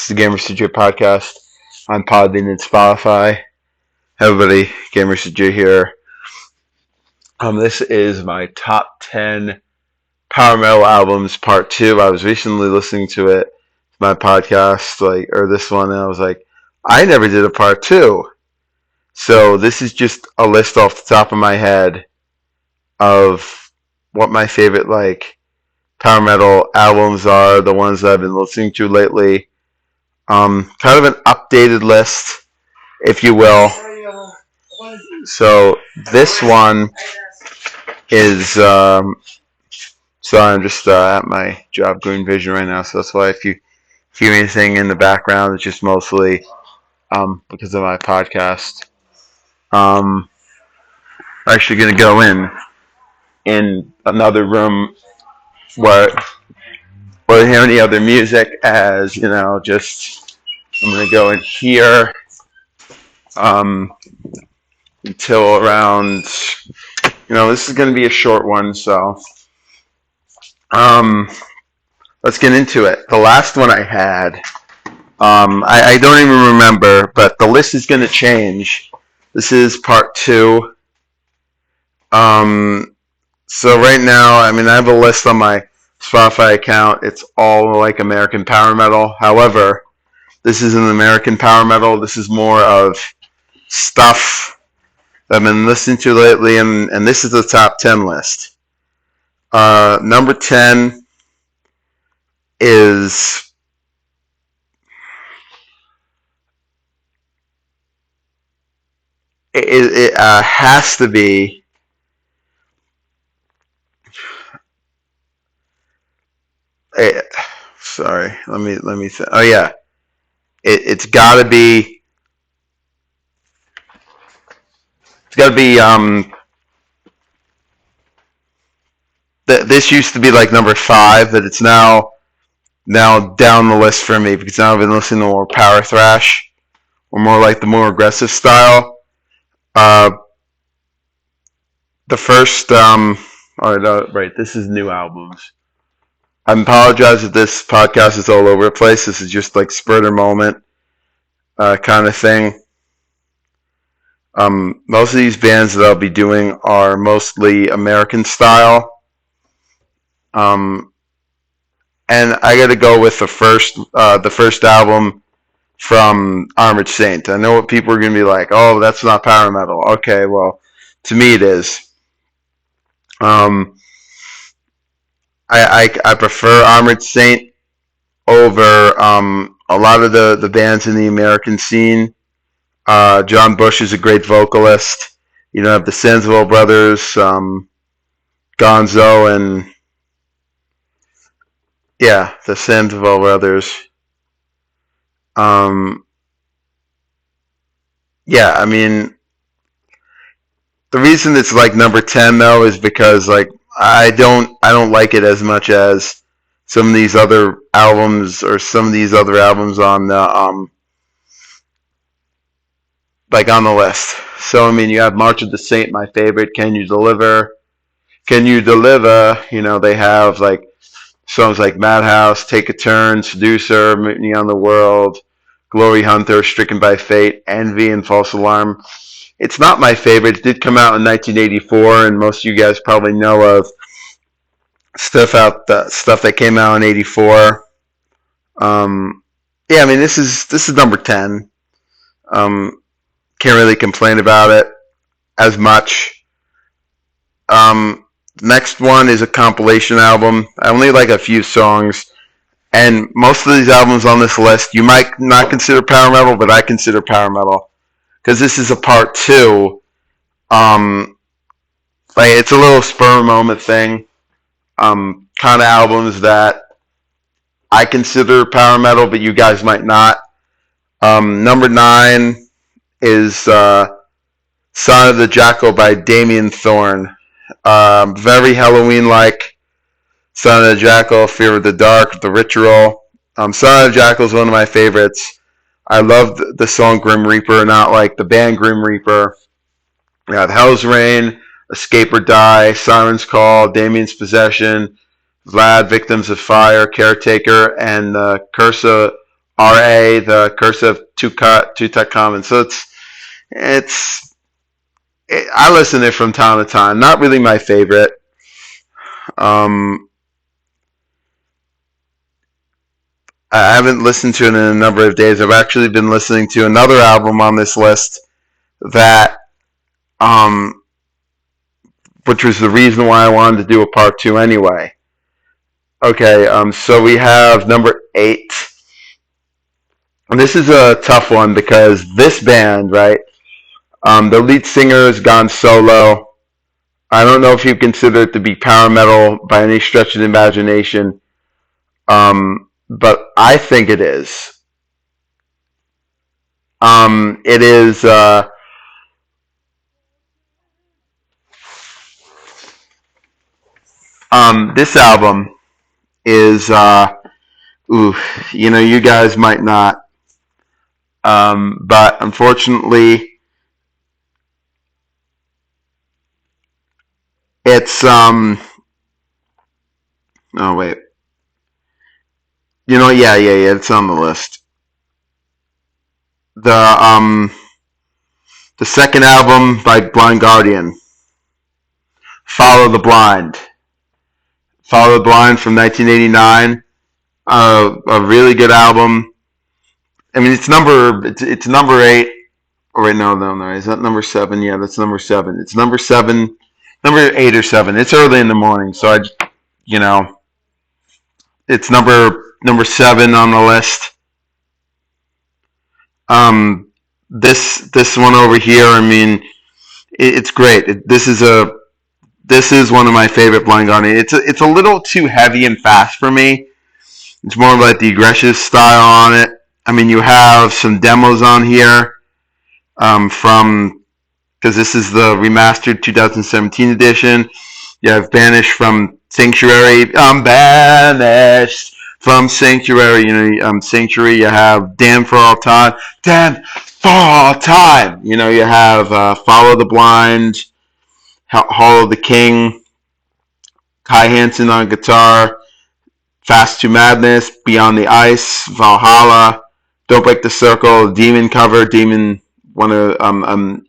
This is the Gamer CJ podcast on Podbean and Spotify. Hey everybody, Gamer CJ here. This is my top 10 power metal albums part 2. I was recently listening to it, my podcast, this one, and I was like, I never did a part 2. So this is just a list off the top of my head of what my favorite, power metal albums are, the ones that I've been listening to lately. Kind of an updated list, if you will. So this one is, sorry, I'm just at my job Green Vision right now, so that's why if you hear anything in the background, it's just mostly because of my podcast. I'm actually going to go in another room where hear any other music, as just I'm gonna go in here until around, this is gonna be a short one, so let's get into it. The last one I had, I don't even remember, but the list is gonna change. This is part 2. So right now, I have a list on my Spotify account. It's all like American power metal. However, this isn't American power metal. This is more of stuff that I've been listening to lately, and this is the top 10 list. Number 10 is it has to be sorry, let me say. Oh yeah, it's got to be. It's got to be. This used to be like number 5, but it's now down the list for me because now I've been listening to more power thrash, or more like the more aggressive style. The first. Right. This is new albums. I apologize if this podcast is all over the place. This is just like spur of the moment kind of thing. Most of these bands that I'll be doing are mostly American style. And I got to go with the first album from Armored Saint. I know what people are going to be like, oh, that's not power metal. Okay, well, to me it is. I prefer Armored Saint over a lot of the bands in the American scene. John Bush is a great vocalist. You have the Sandoval brothers, Gonzo, and the Sandoval brothers. The reason it's like number 10 though is because I don't like it as much as some of these other albums on the on the list. So you have March of the Saint, my favorite. Can You Deliver? They have songs like Madhouse, Take a Turn, Seducer, Mutiny on the World, Glory Hunter, Stricken by Fate, Envy, and False Alarm. It's not my favorite. It did come out in 1984, and most of you guys probably know of stuff that came out in 84. This is number 10. Can't really complain about it as much. Next one is a compilation album. I only like a few songs, and most of these albums on this list you might not consider power metal, but I consider power metal. Because this is a part 2. It's a little spur moment thing. Kind of albums that I consider power metal, but you guys might not. Number 9 is Son of the Jackal by Damien Thorn. Very Halloween-like. Son of the Jackal, Fear of the Dark, The Ritual. Son of the Jackal is one of my favorites. I love the song Grim Reaper, not like the band Grim Reaper. We have Hell's Reign, Escape or Die, Siren's Call, Damien's Possession, Vlad, Victims of Fire, Caretaker, and Curse of RA, the Curse of Tutankhamun. So it's I listen to it from time to time. Not really my favorite. Um, I haven't listened to it in a number of days. I've actually been listening to another album on this list that, um, which was the reason why I wanted to do a part two anyway. Okay, so we have number 8. And this is a tough one because this band, right? The lead singer has gone solo. I don't know if you consider it to be power metal by any stretch of the imagination, but I think it is. It is. This album is. Ooh, you guys might not, but unfortunately, it's. Oh wait. Yeah. It's on the list. The second album by Blind Guardian, Follow the Blind. Follow the Blind from 1989. A really good album. I mean, it's number 8. Oh wait, no. Is that number 7? Yeah, that's number 7. It's number 7, number 8 or 7. It's early in the morning, so you know, it's number 7 on the list. This one over here, I mean, it's great. This is one of my favorite Blind Guardian. It's a little too heavy and fast for me. It's more like the aggressive style on it. I mean, you have some demos on here because this is the remastered 2017 edition. You have Banished from Sanctuary. I'm banished from Sanctuary. Sanctuary. You have Damned for All Time. Damned for All Time. You have Follow the Blind, Hall of the King, Kai Hansen on guitar, Fast to Madness, Beyond the Ice, Valhalla, Don't Break the Circle, Demon cover, Demon, one of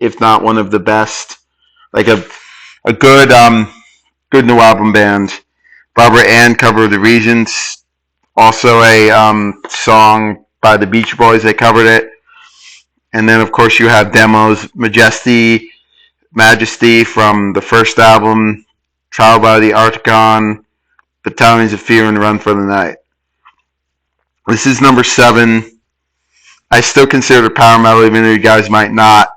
if not one of the best, like a good good new album band. Barbara Ann cover of The Regions, also a song by the Beach Boys. They covered it, and then of course you have demos, Majesty from the first album, Trial by the Archon, Battalions of Fear, and Run for the Night. This is number 7. I still consider it power metal, even though you guys might not.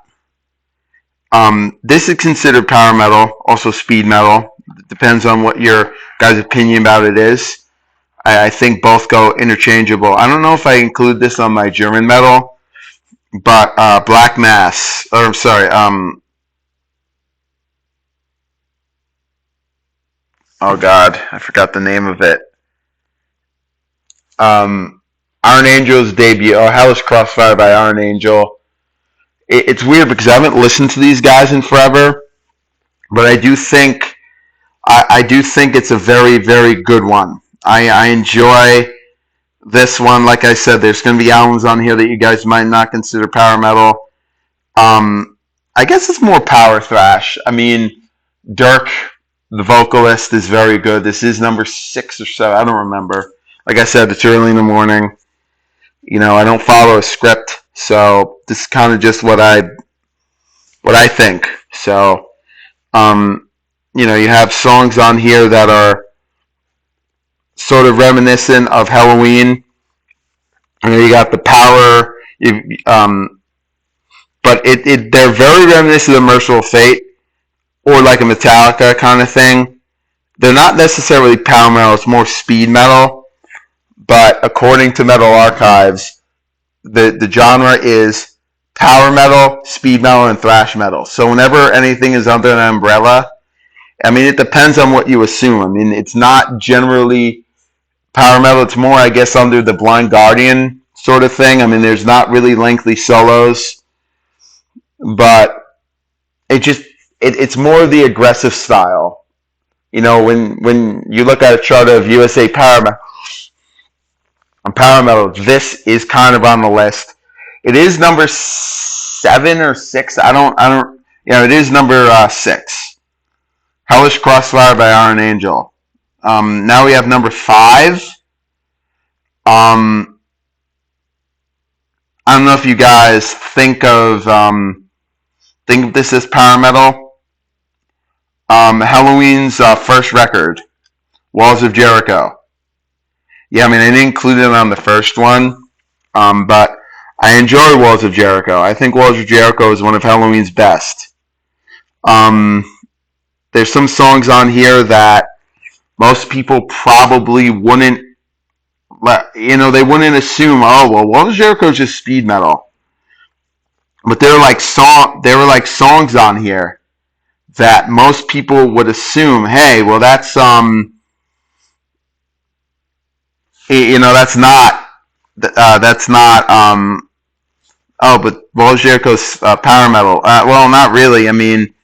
This is considered power metal, also speed metal. It depends on what your guys' opinion about it is. I think both go interchangeable. I don't know if I include this on my German metal, but Black Mass, or I'm sorry, oh god, I forgot the name of it. Iron Angel's debut, Hellish Crossfire by Iron Angel. It's weird because I haven't listened to these guys in forever, but I do think it's a very, very good one. I enjoy this one. Like I said, there's going to be albums on here that you guys might not consider power metal. I guess it's more power thrash. I mean, Dirk, the vocalist, is very good. This is number 6 or 7. I don't remember. Like I said, it's early in the morning. I don't follow a script, so this is kind of just what I think. So, you have songs on here that are sort of reminiscent of Halloween. You got the Power, but they're very reminiscent of Merciful Fate or like a Metallica kind of thing. They're not necessarily power metal; it's more speed metal. But according to Metal Archives, the genre is power metal, speed metal, and thrash metal. So whenever anything is under an umbrella, I mean, it depends on what you assume. I mean, it's not generally power metal. It's more, I guess, under the Blind Guardian sort of thing. I mean, there's not really lengthy solos, but it's more the aggressive style. When you look at a chart of USA power metal, On power metal, this is kind of on the list. It is number 7 or 6. It is number 6. Hellish Crossfire by Iron Angel. Now we have number 5. I don't know if you guys think of this as power metal. Halloween's first record, Walls of Jericho. Yeah, I mean, I didn't include it on the first one, but I enjoy Walls of Jericho. I think Walls of Jericho is one of Halloween's best. There's some songs on here that most people probably wouldn't, they wouldn't assume, oh, well, Walls of Jericho is just speed metal. But there were like songs on here that most people would assume, hey, well, that's but Walls of Jericho's power metal. Well, not really. I mean,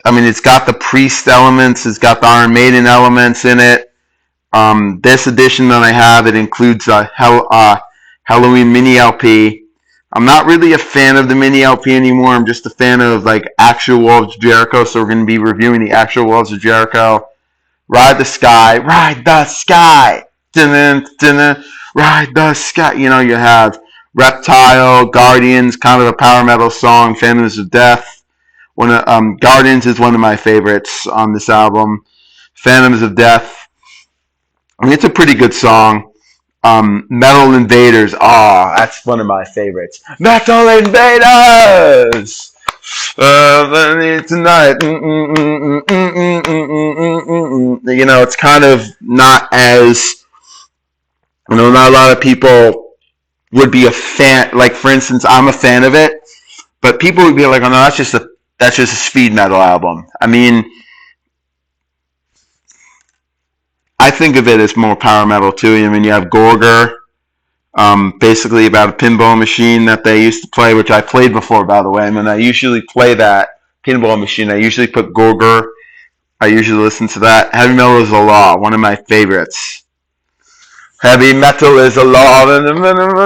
it's got the Priest elements, it's got the Iron Maiden elements in it. This edition that I have, it includes Halloween mini LP. I'm not really a fan of the mini LP anymore. I'm just a fan of like actual Walls of Jericho. So we're going to be reviewing the actual Walls of Jericho. Ride the Sky, Ride the Sky, dun, dun, dun, Ride the Sky. You have Reptile, Guardians, kind of a power metal song, Phantoms of Death. Guardians is one of my favorites on this album. Phantoms of Death, I mean, it's a pretty good song. Metal Invaders, that's one of my favorites. Metal Invaders! Tonight. It's kind of not as, not a lot of people would be a fan. Like, for instance, I'm a fan of it, but people would be like, oh no, that's just a speed metal album. I mean, I think of it as more power metal too. I mean, you have Gorger, basically about a pinball machine that they used to play, which I played before, by the way. I mean, I usually play that pinball machine. I usually put Gorger. I usually listen to that. Heavy Metal is a Law, one of my favorites. Heavy metal is a law, and the metal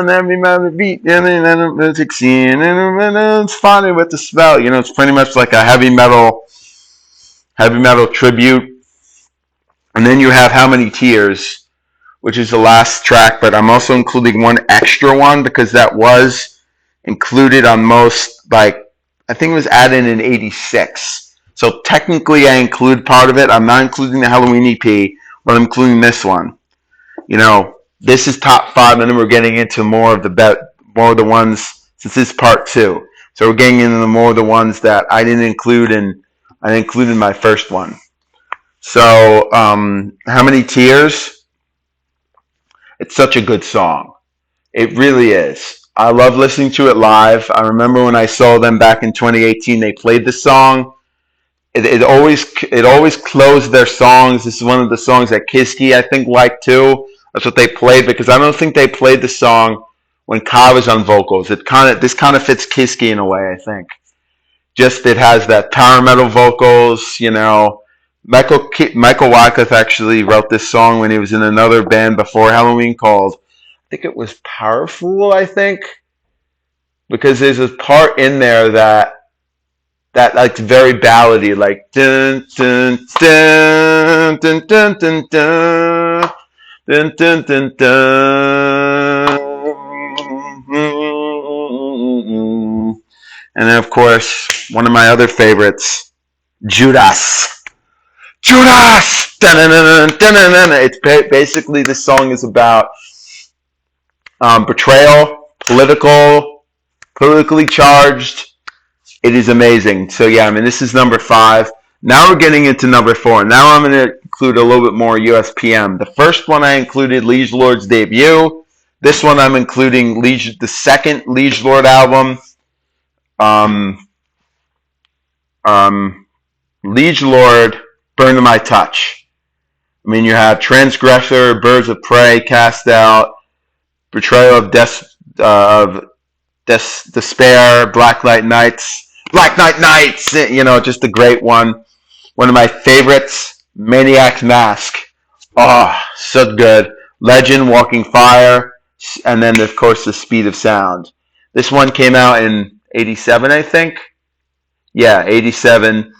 every metal beat, and music scene, and it's funny with the spell. It's pretty much like a heavy metal tribute. And then you have How Many Tears, which is the last track, but I'm also including one extra one because that was included on most, I think it was added in 86. So technically I include part of it. I'm not including the Halloween EP, but I'm including this one. This is top 5, and then we're getting into more of the ones, since this is part 2. So we're getting into more of the ones that I didn't include in my first one. So, How Many Tears? It's such a good song. It really is. I love listening to it live. I remember when I saw them back in 2018, they played the song. It always closed their songs. This is one of the songs that Kiski, I think, liked too. That's what they played, because I don't think they played the song when Kai was on vocals. This kind of fits Kiski in a way, I think. Just it has that power metal vocals, Michael Wyckoff actually wrote this song when he was in another band before Halloween called, I think it was Powerful, I think. Because there's a part in there that like very ballady, like dun dun dun dun dun dun dun dun dun dun. And then of course, one of my other favorites, Judas. Judas! It's basically, this song is about betrayal, politically charged. It is amazing. So yeah, this is number 5. Now we're getting into number 4. Now I'm going to include a little bit more USPM. The first one I included Liege Lord's debut. This one I'm including the second Liege Lord album. Liege Lord, Burn to My Touch. You have Transgressor, Birds of Prey, Cast Out, Betrayal of Despair, Black Knight Nights, just a great one. One of my favorites. Maniac's Mask. Oh, so good. Legend, Walking Fire, and then of course The Speed of Sound. This one came out in '87, I think. Yeah, '87.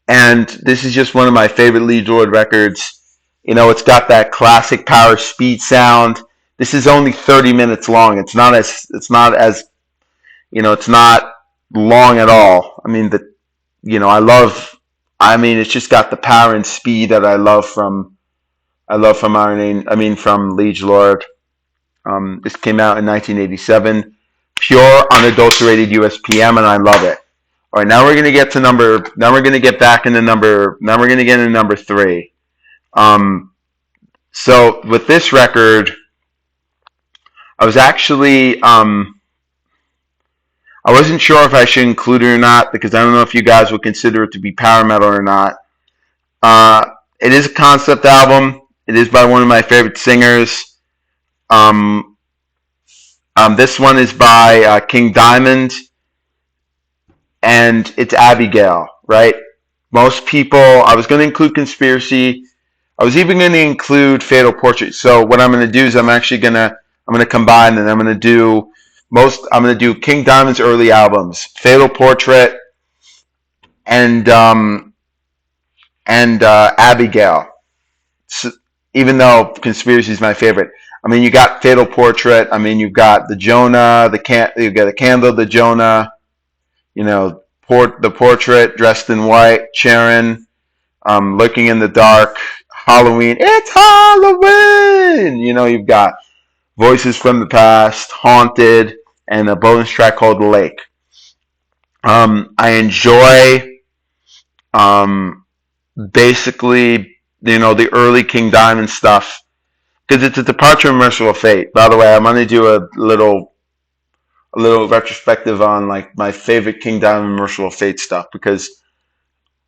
And this is just one of my favorite Lee Jordan records. It's got that classic power speed sound. This is only 30 minutes long. It's not long at all. It's just got the power and speed that from Liege Lord. This came out in 1987. Pure, unadulterated USPM, and I love it. All right, now we're going to get back into now we're going to get into number 3. So with this record, I was actually, I wasn't sure if I should include it or not, because I don't know if you guys would consider it to be power metal or not. It is a concept album. It is by one of my favorite singers. This one is by King Diamond, and it's Abigail, right? Most people, I was going to include Conspiracy. I was even going to include Fatal Portrait. So what I'm going to do is I'm going to combine, and I'm going to do King Diamond's early albums, Fatal Portrait, and Abigail. So, even though Conspiracy is my favorite, you got Fatal Portrait. You've got the Jonah, you've got the Candle, the Jonah. The Portrait, Dressed in White, Sharon, Looking in the Dark, Halloween. It's Halloween. You've got Voices from the Past, Haunted, and a bonus track called The Lake. I enjoy basically the early King Diamond stuff, because it's a departure from Merciful Fate. By the way, I'm going to do a little retrospective on like my favorite King Diamond Merciful Fate stuff, because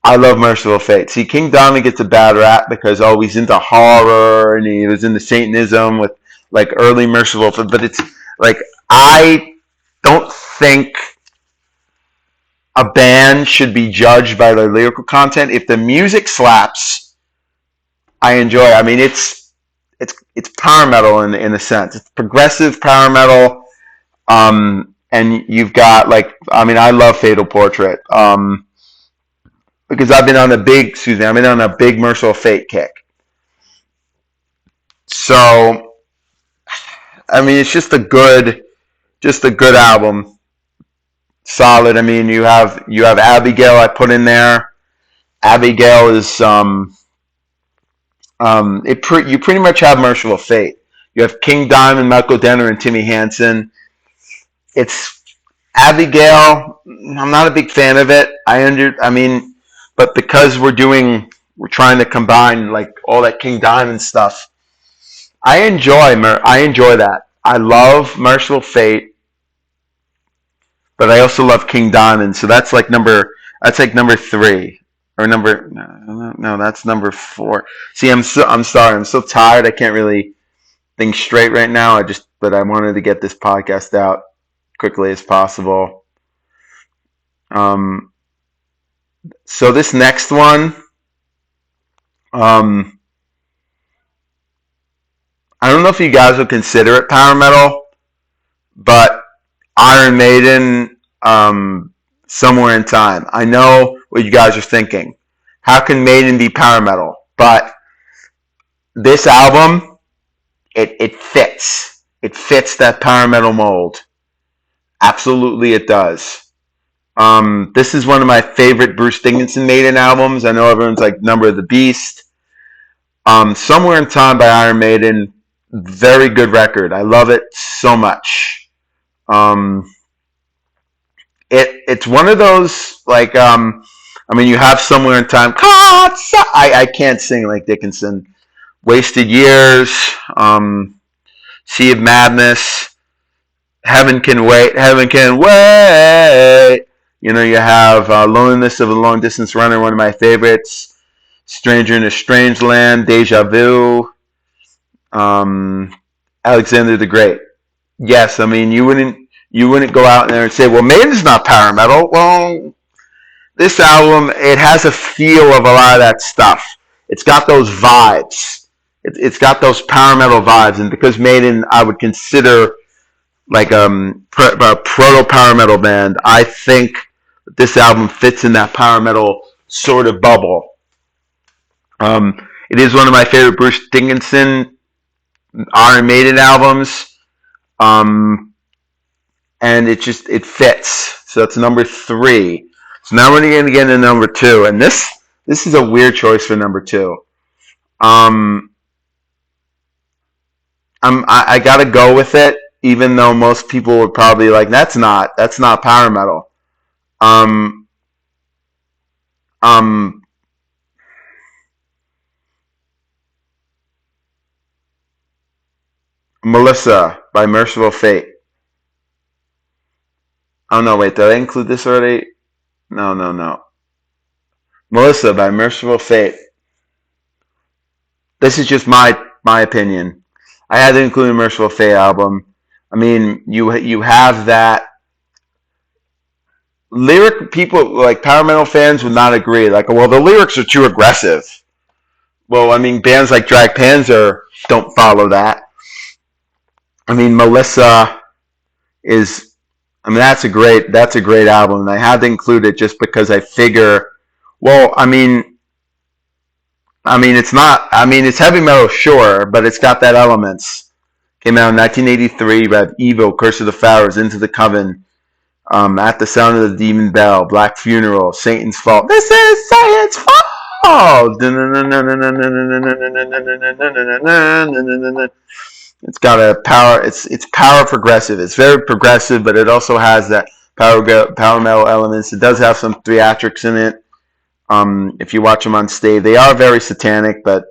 I love Merciful Fate. See, King Diamond gets a bad rap because he's into horror and he was into Satanism with like early Merciful Fate, but it's like, I don't think a band should be judged by their lyrical content. If the music slaps, I enjoy it. It's power metal in a sense. It's progressive power metal. And you've got I love Fatal Portrait. Because I've been on a big Merciful Fate kick. So, it's just a good album. Solid. You have Abigail I put in there. Abigail is you pretty much have Merciful Fate. You have King Diamond, Michael Denner, and Timmy Hansen. It's Abigail. I'm not a big fan of it. But because we're trying to combine like all that King Diamond stuff, I enjoy that. I love Merciful Fate, but I also love King Diamond. So that's like number 3 or no, that's number 4. See, I'm sorry. I'm so tired. I can't really think straight right now. But I wanted to get this podcast out quickly as possible. So this next one, I don't know if you guys would consider it power metal, but Iron Maiden, Somewhere in Time. I know what you guys are thinking. How can Maiden be power metal? But this album, it fits. It fits that power metal mold. Absolutely it does. This is one of my favorite Bruce Dickinson Maiden albums. I know everyone's like Number of the Beast. Somewhere in Time by Iron Maiden, very good record. I love it so much. It's one of those like you have Somewhere in Time. I can't sing like Dickinson. Wasted Years, Sea of Madness, Heaven Can Wait. You have Loneliness of a Long Distance Runner, one of my favorites. Stranger in a Strange Land, Deja Vu, Alexander the Great. Yes, you wouldn't go out there and say, well, Maiden's not power metal. Well, this album, it has a feel of a lot of that stuff. It's got those vibes. It's got those power metal vibes, and because Maiden, I would consider like a proto power metal band, I think this album fits in that power metal sort of bubble. It is one of my favorite Bruce Dickinson Iron Maiden albums, and it fits. So that's number 3. So now we're going to get into number 2, and this is a weird choice for number 2. I gotta go with it, even though most people would probably like that's not power metal. Um, um, Melissa by Merciful Fate. Oh no, wait, did I include this already? No. Melissa by Merciful Fate. This is just my opinion. I had to include a Merciful Fate album. I mean, you have that lyric. People like power metal fans would not agree. Like, well, the lyrics are too aggressive. Well, I mean, bands like Drag Panzer don't follow that. I mean, Melissa is. I mean, that's a great album, and I had to include it just because I figure. Well, I mean, it's not. I mean, it's heavy metal, sure, but it's got that elements. Came out in 1983. You have Evil, Curse of the Pharaohs, Into the Coven, At the Sound of the Demon Bell, Black Funeral, Satan's Fault. This is Satan's Fault. It's got a power. It's power progressive. It's very progressive, but it also has that power metal elements. It does have some theatrics in it. If you watch them on stage, they are very satanic, but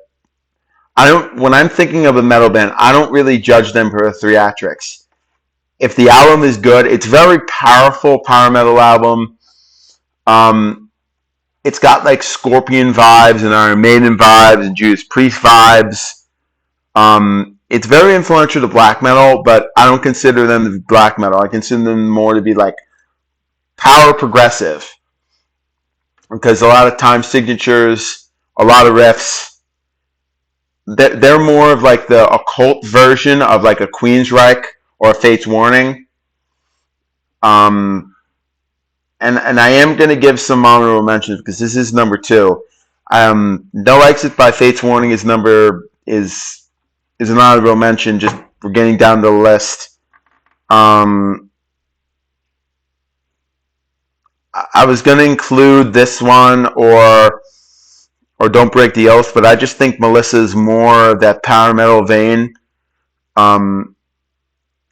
when I'm thinking of a metal band, I don't really judge them for theatrics. If the album is good, it's a very powerful power metal album. It's got like Scorpion vibes and Iron Maiden vibes and Judas Priest vibes. It's very influential to black metal, but I don't consider them to be black metal. I consider them more to be like power progressive. Because a lot of time signatures, a lot of riffs, they're more of like the occult version of like a Queensryche or a Fates Warning. And I am going to give some honorable mentions because this is number 2. No Exit by Fates Warning is an honorable mention. Just we're getting down the list. I was going to include this one or Don't Break the Oath, but I just think Melissa is more of that power metal vein.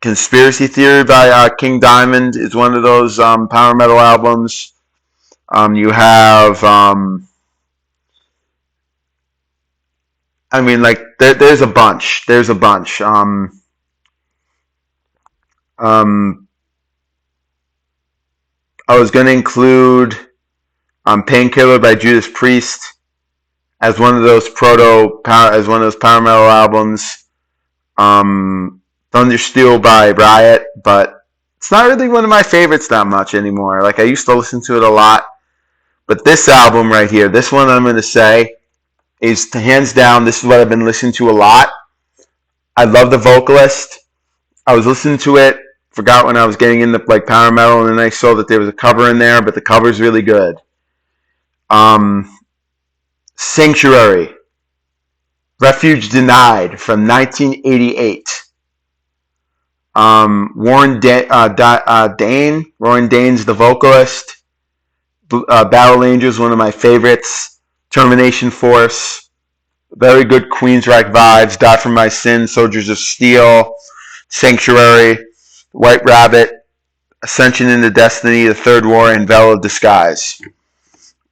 Conspiracy Theory by King Diamond is one of those power metal albums. You have, I mean, like there's a bunch. I was going to include Painkiller by Judas Priest as one of those power metal albums. Thundersteel by Riot, but it's not really one of my favorites that much anymore. Like I used to listen to it a lot, but this album right here, this one I'm going to say is hands down. This is what I've been listening to a lot. I love the vocalist. I was listening to it, forgot when I was getting into like power metal, and then I saw that there was a cover in there, but the cover's really good. Sanctuary, Refuge Denied from 1988. Warren Dane's the vocalist. Battle Angels, one of my favorites. Termination Force, very good Queensryche vibes. Die for My Sins, Soldiers of Steel, Sanctuary, White Rabbit, Ascension into Destiny, The Third War, and Veil of Disguise.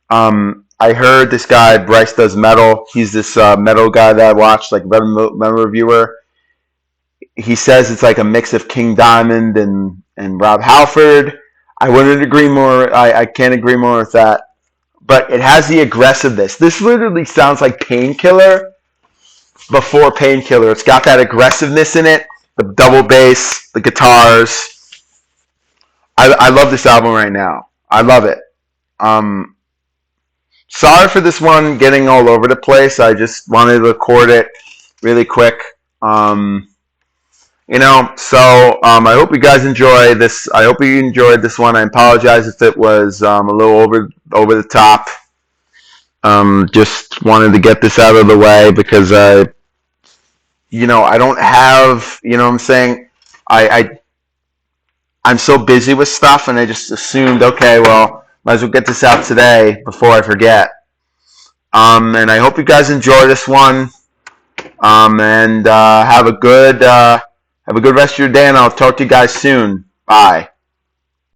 I heard this guy, Bryce Does Metal. He's this metal guy that I watched, like metal reviewer. He says it's like a mix of King Diamond and Rob Halford. I wouldn't agree more. I can't agree more with that. But it has the aggressiveness. This literally sounds like Painkiller before Painkiller. It's got that aggressiveness in it. The double bass, the guitars. I love this album right now. I love it. Sorry for this one getting all over the place. I just wanted to record it really quick. I hope you guys enjoy this. I hope you enjoyed this one. I apologize if it was a little over the top. Just wanted to get this out of the way because I don't have, what I'm saying, I'm so busy with stuff, and I just assumed, okay, well, might as well get this out today before I forget. And I hope you guys enjoy this one. And have a good rest of your day, and I'll talk to you guys soon. Bye.